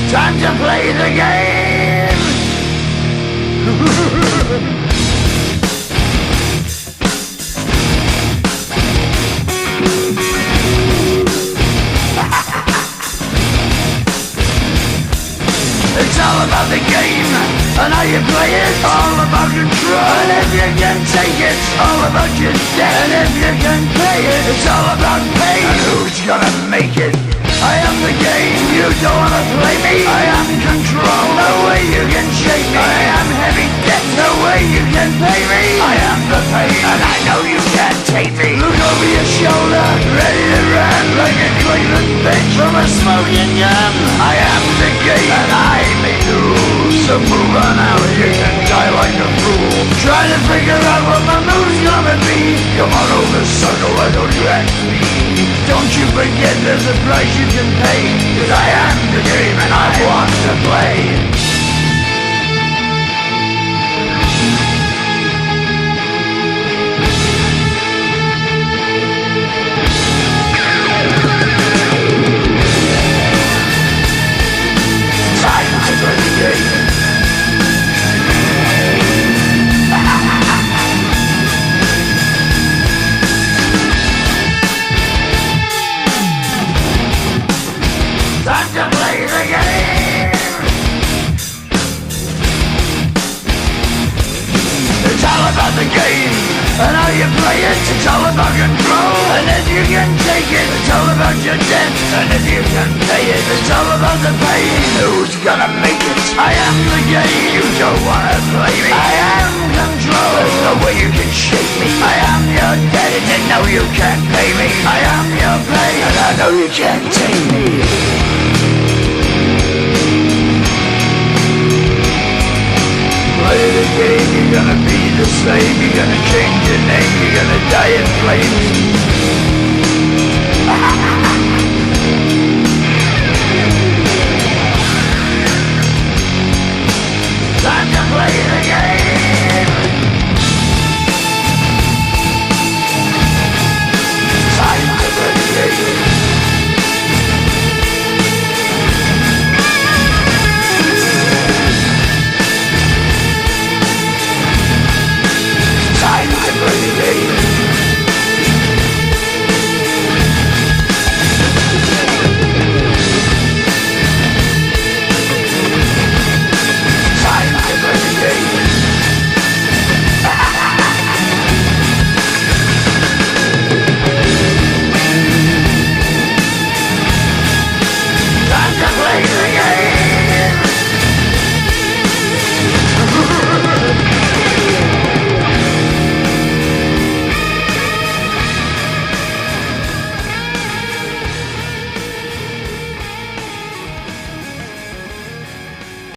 Time to play the game. It's all about the game and how you play it. All about control, and if you can take it, all about your debt. And if you can pay it, it's all about pain. And who's gonna make it? I am the game, you don't wanna play me. I am control, no way you can shake me. I am heavy debt, no way you can pay me. I am the pain, and I know you can't take me. Look over your shoulder, ready to run like a Cleveland bitch from a smoking gun. I am the game, and I may lose. So move on out, you can die like a fool. Trying to figure out what my move's gonna be. Come on over, circle, why don't you ask me? Don't you forget there's a price you can pay, 'cause I am the game and I want to play. Time to play the game. Time to play the game. It's all about the game and how you play it. It's all about control, and if you can take it, it's all about your debt. And if you can pay it, it's all about the pain. Who's gonna make it? I am the game, you don't wanna play me. I am control, there's no way you can shake me. I am your debt, and you know you can't pay me. I am your pain, and I know you can't take me. Play the game, you're gonna be the same. You're gonna change your name, you're gonna die in flames.